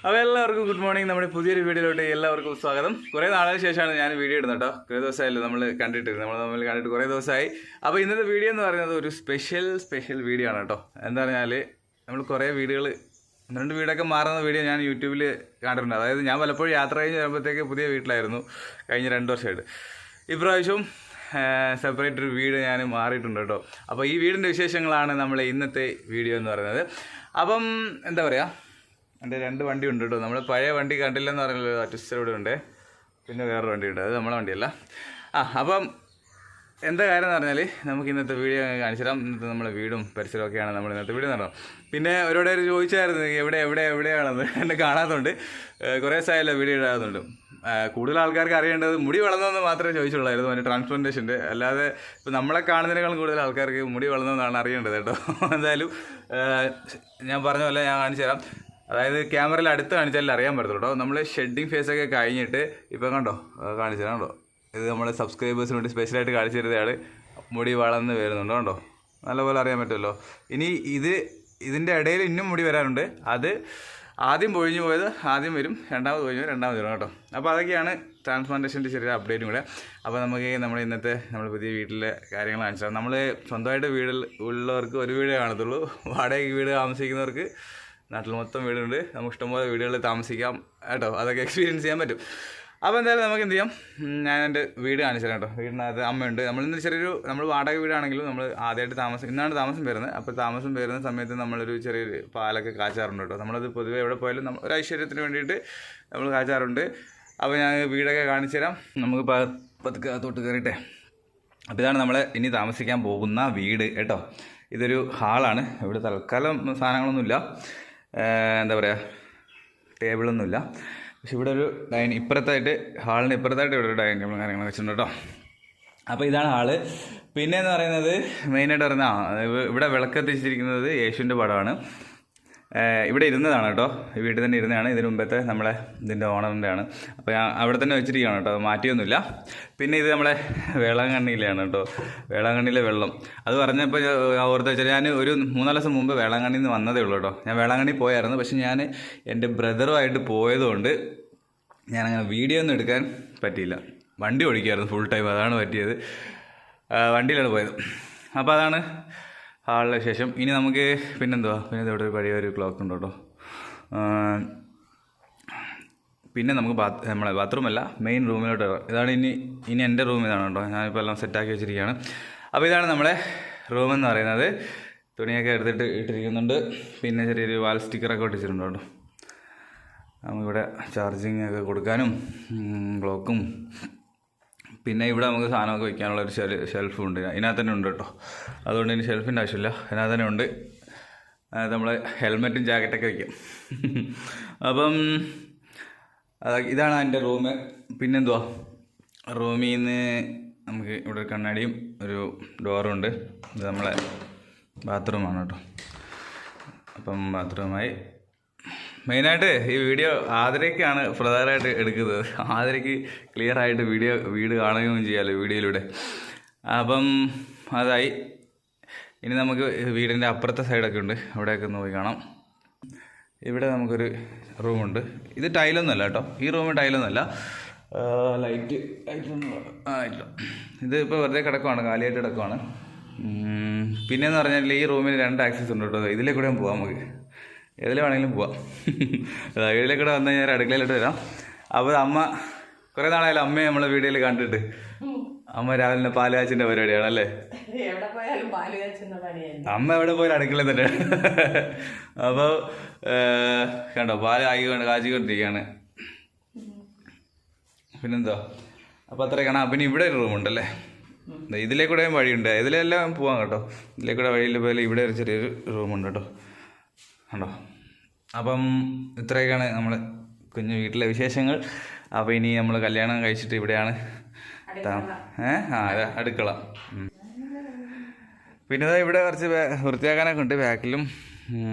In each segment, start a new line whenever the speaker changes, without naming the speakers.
അപ്പോൾ എല്ലാവർക്കും good morning. നമ്മുടെ പുതിയൊരു വീഡിയോയിലോട്ട് എല്ലാവർക്കും സ്വാഗതം. കുറേ നാളുകൾക്ക് ശേഷമാണ് ഞാൻ വീഡിയോ ഇടുന്നത് കേട്ടോ. കുറേ ദിവസമായല്ലോ നമ്മൾ കണ്ടിട്ട് കുറേ ദിവസമായി. അപ്പോൾ ഇന്നത്തെ വീഡിയോ എന്ന് പറയുന്നത് ഒരു സ്പെഷ്യൽ വീഡിയോ ആണ് കേട്ടോ. എന്താ പറഞ്ഞാൽ നമ്മൾ കുറേ വീഡിയോകൾ 2 വീടൊക്കെ മാറുന്ന വീഡിയോ ഞാൻ യൂട്യൂബിൽ കണ്ടിട്ടുണ്ട്. അതായത് ഞാൻ പലപ്പോഴും യാത്ര കഴിഞ്ഞ് വരുമ്പോഴത്തേക്ക് പുതിയ വീട്ടിലായിരുന്നു കഴിഞ്ഞ 2 വർഷമായിട്ട്. ഇപ്രാവശ്യം സെപ്പറേറ്റ് ഒരു വീട് ഞാൻ മാറിയിട്ടുണ്ട് കേട്ടോ. അപ്പോൾ ഈ വീടിൻ്റെ വിശേഷങ്ങളാണ് നമ്മൾ ഇന്നത്തെ വീഡിയോ എന്ന് പറയുന്നത്. അപ്പം എന്താ പറയുക, എൻ്റെ 2 വണ്ടി ഉണ്ട് കേട്ടോ. നമ്മൾ പഴയ വണ്ടി കണ്ടില്ലെന്ന് പറഞ്ഞല്ലോ, ട്വിസ്റ്റർ ഇവിടെ ഉണ്ട്, പിന്നെ വേറൊരു വണ്ടി ഉണ്ട്, അത് നമ്മളെ വണ്ടിയല്ല. അപ്പം എന്താ കാര്യം എന്ന് പറഞ്ഞാൽ നമുക്ക് ഇന്നത്തെ വീഡിയോ കാണിച്ചു തരാം. ഇന്നത്തെ നമ്മളെ വീടും പരിസരമൊക്കെയാണ് നമ്മൾ ഇന്നത്തെ വീഡിയോ നടന്നത്. പിന്നെ ഒരുപാട് പേര് ചോദിച്ചായിരുന്നു എവിടെയാണെന്ന്. എന്നെ കാണാത്തതുകൊണ്ട് കുറേ ദിവസമായല്ലോ വീഡിയോ ഇടാതുണ്ട്. കൂടുതൽ ആൾക്കാർക്ക് അറിയേണ്ടത് മുടി വളർന്നതെന്ന് മാത്രമേ ചോദിച്ചുള്ളായിരുന്നു, അതിൻ്റെ ട്രാൻസ്പ്ലാന്റേഷൻ്റെ. അല്ലാതെ ഇപ്പോൾ നമ്മളെ കാണുന്നതിനേക്കാളും കൂടുതൽ ആൾക്കാർക്ക് മുടി വളർന്നതെന്നാണ് അറിയേണ്ടത് കേട്ടോ. എന്തായാലും ഞാൻ പറഞ്ഞ പോലെ ഞാൻ കാണിച്ചു തരാം. അതായത് ക്യാമറയിൽ അടുത്ത് കാണിച്ചാലേ അറിയാൻ പറ്റത്തുള്ളൂ കേട്ടോ. നമ്മൾ ഷെഡിങ് ഫേസൊക്കെ കഴിഞ്ഞിട്ട് ഇപ്പം കണ്ടോ കാണിച്ചു തരാം കേട്ടോ. ഇത് നമ്മളെ സബ്സ്ക്രൈബേഴ്സിന് വേണ്ടി സ്പെഷ്യലായിട്ട് കാണിച്ചു തരുന്നതാണ്. മുടി വളർന്ന് വരുന്നുണ്ടോ കണ്ടോ, നല്ലപോലെ അറിയാൻ പറ്റുമല്ലോ. ഇനി ഇതിൻ്റെ ഇടയിൽ ഇന്നും മുടി വരാനുണ്ട്. അത് ആദ്യം പൊഴിഞ്ഞു പോയത് ആദ്യം വരും, രണ്ടാമത് പൊഴിഞ്ഞു രണ്ടാമത് വരും കേട്ടോ. അപ്പോൾ അതൊക്കെയാണ് ട്രാൻസ്പ്ലാന്റേഷൻ്റെ ചെറിയ അപ്ഡേറ്റും കൂടെ. അപ്പോൾ നമുക്ക് നമ്മൾ ഇന്നത്തെ നമ്മൾ പുതിയ വീട്ടിലെ കാര്യങ്ങൾ കാണിച്ചാൽ, നമ്മൾ സ്വന്തമായിട്ട് വീട്ടിൽ ഉള്ളവർക്ക് ഒരു വീടേ കാണത്തുള്ളൂ. വാടക വീട് താമസിക്കുന്നവർക്ക് നാട്ടിൽ മൊത്തം വീടുണ്ട്. നമുക്ക് ഇഷ്ടംപോലെ വീടുകളിൽ താമസിക്കാം കേട്ടോ. അതൊക്കെ എക്സ്പീരിയൻസ് ചെയ്യാൻ പറ്റും. അപ്പോൾ എന്തായാലും നമുക്ക് എന്ത് ചെയ്യാം, ഞാൻ എൻ്റെ വീട് കാണിച്ചു തരാം കേട്ടോ. വീടിനകത്ത് അമ്മയുണ്ട്. നമ്മളിന്ന് നമ്മൾ വാടക വീടാണെങ്കിലും നമ്മൾ ആദ്യമായിട്ട് ഇന്നാണ് താമസം വരുന്നത്. അപ്പോൾ താമസം വരുന്ന സമയത്ത് നമ്മളൊരു ചെറിയൊരു പാലൊക്കെ കാച്ചാറുണ്ട് കേട്ടോ. നമ്മളത് പൊതുവേ എവിടെ പോയാലും ഒരു ഐശ്വര്യത്തിന് വേണ്ടിയിട്ട് നമ്മൾ കാച്ചാറുണ്ട്. അപ്പോൾ ഞാൻ വീടൊക്കെ കാണിച്ചു തരാം. നമുക്ക് പതുക്കെ തൊട്ട് കയറിയിട്ടെ. അപ്പോൾ ഇതാണ് നമ്മൾ ഇനി താമസിക്കാൻ പോകുന്ന വീട് കേട്ടോ. ഇതൊരു ഹാളാണ്. ഇവിടെ തൽക്കാലം സാധനങ്ങളൊന്നുമില്ല, എന്താ പറയുക, ടേബിളൊന്നുമില്ല. പക്ഷെ ഇവിടെ ഒരു ഇപ്പുറത്തായിട്ട് ഹാളിന് ഇപ്പുറത്തായിട്ട് ഇവിടെ ഒരു ഡൈനിങ് ടേബിളും കാര്യങ്ങളൊക്കെ വെച്ചിട്ടുണ്ട് കേട്ടോ. അപ്പോൾ ഇതാണ് ഹാള്. പിന്നെയെന്ന് പറയുന്നത് മെയിനായിട്ട് പറയുന്നത് ഇവിടെ വിളക്കെത്തിച്ചിരിക്കുന്നത് യേശുവിൻ്റെ പടമാണ്. ഇവിടെ ഇരുന്നതാണ് കേട്ടോ, ഈ വീട്ടിൽ തന്നെ ഇരുന്നതാണ്. ഇതിന് മുമ്പത്തെ നമ്മളെ ഇതിൻ്റെ ഓണറിൻ്റെ ആണ്. അപ്പോൾ ഞാൻ അവിടെ തന്നെ വെച്ചിരിക്കുകയാണ് കേട്ടോ, മാറ്റിയൊന്നുമില്ല. പിന്നെ ഇത് നമ്മളെ വേളാങ്കണ്ണിയിലാണ് കേട്ടോ, വേളാങ്കണ്ണിയിലെ വെള്ളം. അത് പറഞ്ഞപ്പോൾ ഓർത്ത് വെച്ചാൽ ഞാൻ ഒരു 3-4 ദിവസം മുമ്പ് വേളാങ്കണ്ണിയിൽ നിന്ന് വന്നതേ ഉള്ളൂ കേട്ടോ. ഞാൻ വേളാങ്കണ്ണി പോയായിരുന്നു. പക്ഷെ ഞാൻ എൻ്റെ ബ്രദറുമായിട്ട് പോയതുകൊണ്ട് ഞാനങ്ങനെ വീഡിയോ ഒന്നും എടുക്കാൻ പറ്റിയില്ല. വണ്ടി ഓടിക്കുമായിരുന്നു ഫുൾ ടൈം, അതാണ് പറ്റിയത്. വണ്ടിയിലാണ് പോയത്. അപ്പോൾ അതാണ് ഹാളിന് ശേഷം. ഇനി നമുക്ക് പിന്നെ ഇവിടെ ഒരു പഴയ ഒരു ക്ലോക്ക് ഉണ്ട് കേട്ടോ. പിന്നെ നമുക്ക് നമ്മളെ ബാത്റൂമല്ല, മെയിൻ റൂമിലോട്ട്. ഇതാണ് ഇനി എൻ്റെ റൂം ഇതാണ് കേട്ടോ. ഞാനിപ്പോൾ എല്ലാം സെറ്റാക്കി വെച്ചിരിക്കുകയാണ്. അപ്പോൾ ഇതാണ് നമ്മളെ റൂമെന്ന് പറയുന്നത്. തുണിയൊക്കെ എടുത്തിട്ട് ഇട്ടിരിക്കുന്നുണ്ട്. പിന്നെ ചെറിയൊരു വാൾ സ്റ്റിക്കറൊക്കെ ഒട്ടിച്ചിട്ടുണ്ട് കേട്ടോ. നമുക്കിവിടെ ചാർജിങ് ഒക്കെ കൊടുക്കാനും ക്ലോക്കും, പിന്നെ ഇവിടെ നമുക്ക് സാധനമൊക്കെ വയ്ക്കാനുള്ളൊരു ഷെൽഫും ഉണ്ട്. ഇതിനകത്ത് തന്നെ ഉണ്ട് കേട്ടോ. അതുകൊണ്ട് ഇനി ഷെൽഫിൻ്റെ ആവശ്യമില്ല, അതിനകത്ത് തന്നെ ഉണ്ട്. നമ്മൾ ഹെൽമെറ്റും ജാക്കറ്റൊക്കെ വയ്ക്കും. അപ്പം ഇതാണ് എൻ്റെ റൂം. പിന്നെന്തുവാ, റൂമിൽ നിന്ന് നമുക്ക് ഇവിടെ ഒരു കണ്ണാടിയും ഒരു ഡോറും ഉണ്ട്. ഇത് നമ്മളെ ബാത്റൂമാണ് കേട്ടോ. അപ്പം ബാത്റൂമായി. മെയിനായിട്ട് ഈ വീഡിയോ ആതിരയ്ക്കാണ് പ്രധാനമായിട്ട് എടുക്കുന്നത്. ആതിരയ്ക്ക് ക്ലിയർ ആയിട്ട് വീട് കാണുകയും ചെയ്യാമല്ലോ വീഡിയോയിലൂടെ. അപ്പം അതായി. ഇനി നമുക്ക് വീടിൻ്റെ അപ്പുറത്തെ സൈഡൊക്കെ ഉണ്ട്, അവിടെയൊക്കെ ഒന്ന് പോയി കാണാം. ഇവിടെ നമുക്കൊരു റൂമുണ്ട്. ഇത് ടൈലൊന്നുമല്ല കേട്ടോ, ഈ റൂം ടൈലൊന്നുമല്ല, ലൈറ്റൊന്നും ഇല്ല. ഇത് ഇപ്പോൾ വെറുതെ കിടക്കുവാണ്, കാലിയായിട്ട് കിടക്കുവാണ്. പിന്നെയെന്ന് പറഞ്ഞാൽ ഈ റൂമിന് 2 ആക്സസ് ഉണ്ട് കേട്ടോ. ഇതിലേ കൂടെ പോവാം, നമുക്ക് ഏതിൽ വേണമെങ്കിലും പോവാം. വീട്ടിലേക്കൂടെ വന്നു കഴിഞ്ഞാൽ അടുക്കളയിലോട്ട് വരാം. അപ്പോൾ അമ്മ കുറേ നാളായാലും അമ്മയെ നമ്മളെ വീഡിയോയിൽ കണ്ടിട്ട്. അമ്മ രാവിലെ പാല് കാച്ചിൻ്റെ പരിപാടിയാണല്ലേ. അമ്മ എവിടെ പോയാലും അടുക്കളയിൽ തന്നെ. അപ്പോൾ കണ്ടോ, പാല് കാച്ചിക്കൊണ്ടിരിക്കുകയാണ്. പിന്നെന്തോ, അപ്പോൾ അത്ര കാണാം. പിന്നെ ഇവിടെ ഒരു റൂമുണ്ടല്ലേ, ഇതിലേക്കൂടെയും വഴിയുണ്ട്. ഇതിലെല്ലാം പോവാം കേട്ടോ. ഇതിലേക്കൂടെ വഴിയിൽ പോയാലും ഇവിടെ ഒരു ചെറിയൊരു റൂമുണ്ട് കേട്ടോ, കണ്ടോ. അപ്പം ഇത്രയൊക്കെയാണ് നമ്മൾ കുഞ്ഞു വീട്ടിലെ വിശേഷങ്ങൾ. അപ്പോൾ ഇനി നമ്മൾ കല്യാണം കഴിച്ചിട്ട് ഇവിടെയാണ് അടുക്കള. പിന്നെ ഇവിടെ കുറച്ച് വൃത്തിയാക്കാനൊക്കെ ഉണ്ട്. ബാക്കിലും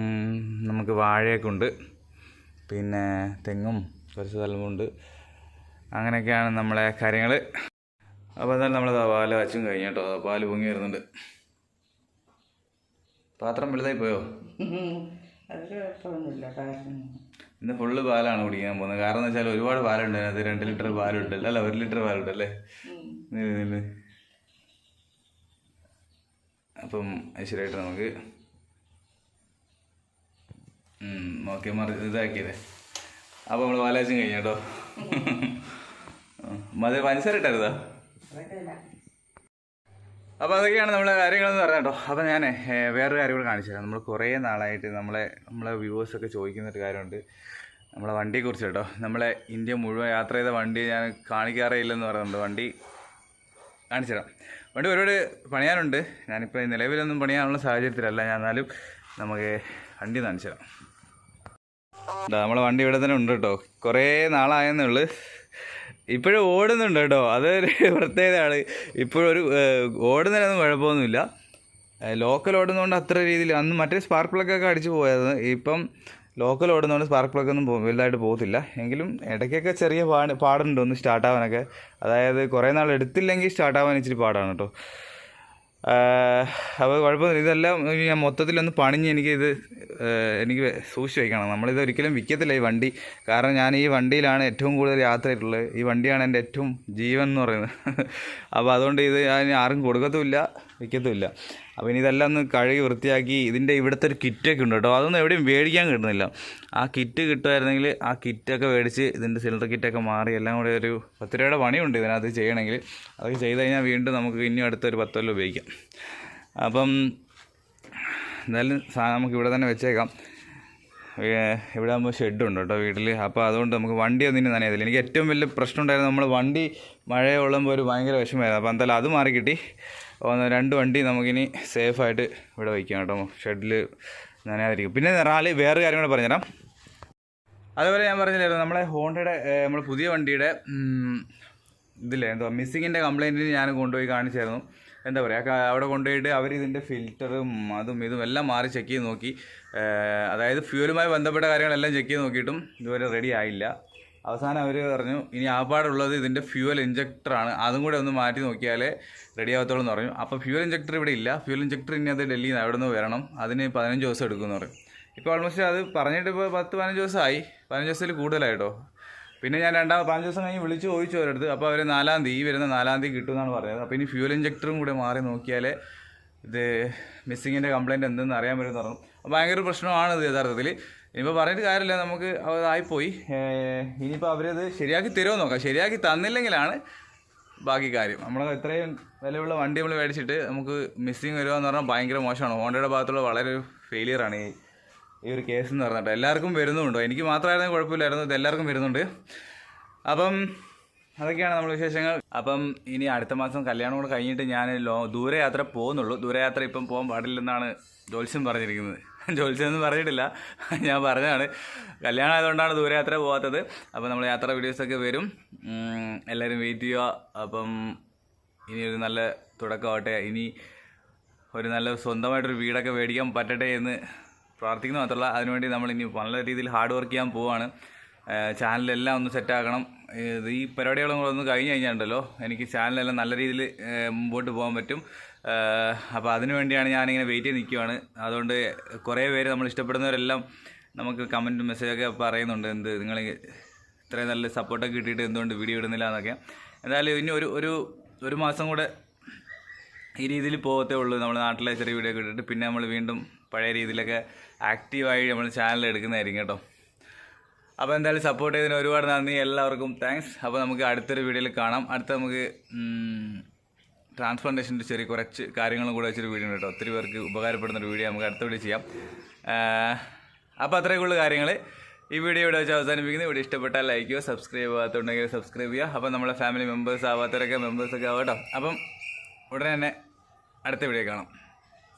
നമുക്ക് വാഴയൊക്കെ ഉണ്ട്, പിന്നെ തെങ്ങും കുറച്ച് സ്ഥലമുണ്ട്. അങ്ങനെയൊക്കെയാണ് നമ്മളെ കാര്യങ്ങൾ. അപ്പോൾ എന്തായാലും നമ്മൾ പാല് വച്ചും കഴിഞ്ഞു കേട്ടോ. പാല് പൊങ്ങി വരുന്നുണ്ട്. പാത്രം വലുതായി പോയോ?
അത് കുഴപ്പമൊന്നുമില്ല.
ഇന്ന് ഫുള്ള് പാലാണ് കുടിക്കാൻ പോകുന്നത്. കാരണം എന്ന് വെച്ചാൽ ഒരുപാട് പാലുണ്ട്. അത് 2 ലിറ്റർ പാലുണ്ട്, അല്ല 1 ലിറ്റർ പാലുണ്ട് അല്ലേ. അപ്പം ഐശ്വര്യമായിട്ട് നമുക്ക് ഓക്കെ ഇതാക്കിയതേ. അപ്പോൾ നമ്മൾ പാലാച്ചും കഴിഞ്ഞ കേട്ടോ. പഞ്ചസാര ഇട്ടായിരുന്നോ? അപ്പോൾ അതൊക്കെയാണ് നമ്മളെ കാര്യങ്ങളെന്ന് പറഞ്ഞ കേട്ടോ. അപ്പോൾ ഞാൻ വേറൊരു കാര്യം കൂടെ കാണിച്ചു തരാം. നമ്മൾ കുറേ നാളായിട്ട് നമ്മളെ വ്യൂവേഴ്സൊക്കെ ചോദിക്കുന്നൊരു കാര്യമുണ്ട് നമ്മളെ വണ്ടിയെക്കുറിച്ച് കേട്ടോ. നമ്മളെ ഇന്ത്യ മുഴുവൻ യാത്ര ചെയ്ത വണ്ടി ഞാൻ കാണിക്കാറേ ഇല്ലെന്ന് പറയുന്നുണ്ട്. വണ്ടി കാണിച്ചു തരാം. വണ്ടി ഒരുപാട് പണിയാനുണ്ട്. ഞാനിപ്പോൾ നിലവിലൊന്നും പണിയാനുള്ള സാഹചര്യത്തിലല്ല ഞാൻ, എന്നാലും നമുക്ക് വണ്ടി കാണിച്ചു തരാം. നമ്മളെ വണ്ടി ഇവിടെ തന്നെ ഉണ്ട് കേട്ടോ. കുറേ നാളായെന്നുള്ളു, ഇപ്പോഴും ഓടുന്നുണ്ട് കേട്ടോ. അതൊരു പ്രത്യേകതയാണ്. ഇപ്പോഴൊരു ഓടുന്നതിനൊന്നും കുഴപ്പമൊന്നുമില്ല. ലോക്കൽ ഓടുന്നതുകൊണ്ട് അത്ര രീതിയിൽ അന്ന് മറ്റേ സ്പാർക്ക് പ്ലഗൊക്കെ അടിച്ച് പോയത്. ഇപ്പം ലോക്കൽ ഓടുന്നതുകൊണ്ട് സ്പാർക്ക് പ്ലഗൊന്നും വലുതായിട്ട് പോകത്തില്ല. എങ്കിലും ഇടയ്ക്കൊക്കെ ചെറിയ പാടുണ്ട് ഒന്ന് സ്റ്റാർട്ടാവാനൊക്കെ. അതായത് കുറേ നാൾ എടുത്തില്ലെങ്കിൽ സ്റ്റാർട്ടാവാൻ ഇച്ചിരി പാടാണ് കേട്ടോ. അപ്പോൾ കുഴപ്പമൊന്നുമില്ല. ഇതെല്ലാം ഞാൻ മൊത്തത്തിലൊന്ന് പണിഞ്ഞ് എനിക്ക് സൂക്ഷിച്ച് വയ്ക്കണം. നമ്മളിത് ഒരിക്കലും വിൽക്കത്തില്ല ഈ വണ്ടി. കാരണം ഞാൻ ഈ വണ്ടിയിലാണ് ഏറ്റവും കൂടുതൽ യാത്ര ചെയ്തിട്ടുള്ളത്. ഈ വണ്ടിയാണ് എൻ്റെ ഏറ്റവും ജീവൻ എന്ന് പറയുന്നത്. അപ്പോൾ അതുകൊണ്ട് ഇത് ഞാൻ ആർക്കും കൊടുക്കത്തുമില്ല, വിൽക്കത്തുമില്ല. അപ്പോൾ ഇനി ഇതെല്ലാം ഒന്ന് കഴുകി വൃത്തിയാക്കി. ഇതിൻ്റെ ഇവിടുത്തെ ഒരു കിറ്റൊക്കെ ഉണ്ട് കേട്ടോ. അതൊന്നും എവിടെയും മേടിക്കാൻ കിട്ടുന്നില്ല. ആ കിറ്റ് കിട്ടുമായിരുന്നെങ്കിൽ ആ കിറ്റൊക്കെ മേടിച്ച് ഇതിൻ്റെ സിലിണ്ടർ കിറ്റൊക്കെ മാറി എല്ലാം കൂടെ ഒരു 10 രൂപയുടെ പണിയുണ്ട് ഇതിനകത്ത് ചെയ്യണമെങ്കിൽ. അതൊക്കെ ചെയ്ത് കഴിഞ്ഞാൽ വീണ്ടും നമുക്ക് ഇനിയും അടുത്തൊരു 10 കൊല്ലം ഉപയോഗിക്കാം. അപ്പം എന്തായാലും നമുക്ക് ഇവിടെ തന്നെ വെച്ചേക്കാം. ഇവിടെ ആകുമ്പോൾ ഷെഡുണ്ട് കേട്ടോ വീട്ടിൽ. അപ്പോൾ അതുകൊണ്ട് നമുക്ക് വണ്ടി ഒന്നിനും നനയത്തില്ല. എനിക്ക് ഏറ്റവും വലിയ പ്രശ്നം ഉണ്ടായിരുന്നു, നമ്മൾ വണ്ടി മഴ കൊള്ളുമ്പോൾ ഒരു ഭയങ്കര വിഷമമായിരുന്നു. അപ്പോൾ എന്തായാലും അത് മാറി കിട്ടി. 2 വണ്ടി നമുക്കിനി സേഫായിട്ട് ഇവിടെ വയ്ക്കാം കേട്ടോ. ഷെഡിൽ നനയാതിരിക്കും. പിന്നെ വേറൊരു കാര്യം കൂടെ പറഞ്ഞുതരാം. അതുപോലെ ഞാൻ പറഞ്ഞില്ലായിരുന്നു നമ്മളെ ഹോണ്ടയുടെ നമ്മുടെ പുതിയ വണ്ടിയുടെ ഇതില്ലേ മിസ്സിങ്ങിൻ്റെ കംപ്ലയിൻറ്റിന് ഞാൻ കൊണ്ടുപോയി കാണിച്ചായിരുന്നു. എന്താ പറയുക, അവിടെ കൊണ്ടുപോയിട്ട് അവരിതിൻ്റെ ഫിൽറ്ററും അതും ഇതും എല്ലാം മാറി ചെക്ക് ചെയ്ത് നോക്കി. അതായത് ഫ്യൂലുമായി ബന്ധപ്പെട്ട കാര്യങ്ങളെല്ലാം ചെക്ക് ചെയ്ത് നോക്കിയിട്ടും ഇതുവരെ റെഡി ആയില്ല. അവസാനം അവർ പറഞ്ഞു ഇനി ആപാടുള്ളത് ഇതിൻ്റെ ഫ്യൂവൽ ഇഞ്ചക്ടറാണ്, അതും കൂടെ ഒന്ന് മാറ്റി നോക്കിയാലേ റെഡി ആകത്തുള്ളൂ എന്ന് പറഞ്ഞു. അപ്പോൾ ഫ്യൂവൽ ഇഞ്ചക്ടർ ഇവിടെ ഇല്ല. ഫ്യൂവൽ ഇഞ്ചക്ടർ ഇനി അത് ഡൽഹിയിൽ നിന്ന് അവിടെ നിന്ന് വരണം. അതിന് 15 ദിവസം എടുക്കുമെന്ന് പറയും. ഇപ്പോൾ ഓൾമോസ്റ്റ് അത് പറഞ്ഞിട്ട് ഇപ്പോൾ 10-15 ദിവസമായി. 15 ദിവസത്തിൽ കൂടുതലായിട്ടോ. പിന്നെ ഞാൻ 15 ദിവസം കഴിഞ്ഞ് വിളിച്ച് ചോദിച്ചു അവരടുത്ത്. അപ്പോൾ അവർ 4-ാം തീയതി വരുന്ന 4-ാം തീയതി കിട്ടുമെന്നാണ് പറഞ്ഞത്. അപ്പോൾ ഇനി ഫ്യൂവൽ ഇഞ്ചക്ടറും കൂടെ മാറി നോക്കിയാലേ ഇത് മിസ്സിങ്ങിൻ്റെ കംപ്ലയിൻറ്റ് എന്തെന്ന് അറിയാൻ പറ്റുമെന്ന് പറഞ്ഞു. ഭയങ്കര പ്രശ്നമാണിത് യഥാർത്ഥത്തിൽ. ഇനിയിപ്പോൾ പറഞ്ഞിട്ട് കാര്യമില്ല, നമുക്ക് അതായിപ്പോയി. ഇനിയിപ്പോൾ അവരത് ശരിയാക്കി തരുമോ നോക്കാം. ശരിയാക്കി തന്നില്ലെങ്കിലാണ് ബാക്കി കാര്യം. നമ്മൾ ഇത്രയും വിലയുള്ള വണ്ടി നമ്മൾ മേടിച്ചിട്ട് നമുക്ക് മിസ്സിങ് വരുമോ എന്ന് പറഞ്ഞാൽ ഭയങ്കര മോശമാണ്. ഹോണ്ടയുടെ ഭാഗത്തുള്ള വളരെ ഒരു ഫെയിലിയറാണ് ഈ ഒരു കേസ് എന്ന് പറഞ്ഞിട്ട്. എല്ലാവർക്കും വരുന്നുണ്ടോ, എനിക്ക് മാത്രമായിരുന്നു കുഴപ്പമില്ലായിരുന്നു, ഇത് എല്ലാവർക്കും വരുന്നുണ്ട്. അപ്പം അതൊക്കെയാണ് നമ്മൾ വിശേഷങ്ങൾ. അപ്പം ഇനി അടുത്ത മാസം കല്യാണം കൂടെ കഴിഞ്ഞിട്ട് ഞാൻ ദൂരയാത്ര പോകുന്നുള്ളൂ. ദൂരയാത്ര ഇപ്പം പോകാൻ പാടില്ലെന്നാണ് ജോത്സ്യം പറഞ്ഞിരിക്കുന്നത്. ജോത്സ്യമൊന്നും പറഞ്ഞിട്ടില്ല, ഞാൻ പറഞ്ഞതാണ്. കല്യാണം ആയതുകൊണ്ടാണ് ദൂരയാത്ര പോകാത്തത്. അപ്പോൾ നമ്മൾ യാത്ര വീഡിയോസൊക്കെ വരും, എല്ലാവരും വെയിറ്റ് ചെയ്യുക. അപ്പം ഇനി ഒരു നല്ല തുടക്കമാവട്ടെ. ഇനി ഒരു നല്ല സ്വന്തമായിട്ടൊരു വീടൊക്കെ മേടിക്കാൻ പറ്റട്ടെ എന്ന് പ്രാർത്ഥിക്കുന്നു മാത്രമല്ല, അതിനുവേണ്ടി നമ്മളിനി നല്ല രീതിയിൽ ഹാർഡ് വർക്ക് ചെയ്യാൻ പോവുകയാണ്. ചാനലെല്ലാം ഒന്ന് സെറ്റാക്കണം. ഈ പരിപാടികളും കൂടെ ഒന്ന് കഴിഞ്ഞ് കഴിഞ്ഞാലുണ്ടല്ലോ എനിക്ക് ചാനലെല്ലാം നല്ല രീതിയിൽ മുമ്പോട്ട് പോകാൻ പറ്റും. അപ്പോൾ അതിനു വേണ്ടിയാണ് ഞാനിങ്ങനെ വെയിറ്റ് ചെയ്ത് നിൽക്കുകയാണ്. അതുകൊണ്ട് കുറേ പേര് നമ്മൾ ഇഷ്ടപ്പെടുന്നവരെല്ലാം നമുക്ക് കമൻറ്റും മെസ്സേജൊക്കെ പറയുന്നുണ്ട്, നിങ്ങൾ ഇത്രയും നല്ല സപ്പോർട്ടൊക്കെ കിട്ടിയിട്ട് എന്തുകൊണ്ട് വീഡിയോ ഇടുന്നില്ല എന്നൊക്കെ. എന്തായാലും ഇനി ഒരു മാസം കൂടെ ഈ രീതിയിൽ പോകത്തേ ഉള്ളൂ. നമ്മൾ നാട്ടിലെ ചെറിയ വീഡിയോ ഒക്കെ ഇട്ടിട്ട് പിന്നെ നമ്മൾ വീണ്ടും പഴയ രീതിയിലൊക്കെ ആക്റ്റീവായി നമ്മൾ ചാനൽ എടുക്കുന്നതായിരിക്കും കേട്ടോ. അപ്പോൾ എന്തായാലും സപ്പോർട്ട് ചെയ്തതിന് ഒരുപാട് നന്ദി, എല്ലാവർക്കും താങ്ക്സ്. അപ്പോൾ നമുക്ക് അടുത്തൊരു വീഡിയോയിൽ കാണാം. നമുക്ക് ട്രാൻസ്പ്ലാന്റേഷൻ്റെ കുറച്ച് കാര്യങ്ങളും കൂടെ വെച്ചൊരു വീഡിയോ ഉണ്ട് കേട്ടോ. ഒത്തിരി പേർക്ക് ഉപകാരപ്പെടുന്നൊരു വീഡിയോ നമുക്ക് അടുത്ത വീഡിയോ ചെയ്യാം. അപ്പോൾ അത്രയൊക്കെയുള്ള കാര്യങ്ങൾ ഈ വീഡിയോ ഇവിടെ വെച്ച് അവസാനിപ്പിക്കുന്നത്. വീഡിയോ ഇഷ്ടപ്പെട്ടാൽ ലൈക്ക് ചെയ്യുക, സബ്സ്ക്രൈബ് ആകാത്തുണ്ടെങ്കിൽ സബ്സ്ക്രൈബ് ചെയ്യുക. അപ്പോൾ നമ്മളെ ഫാമിലി മെമ്പേഴ്സ് ആവാത്തവരൊക്കെ മെമ്പേഴ്സൊക്കെ ആവാം കേട്ടോ. അപ്പം ഉടനെ തന്നെ അടുത്ത വീഡിയോ കാണാം.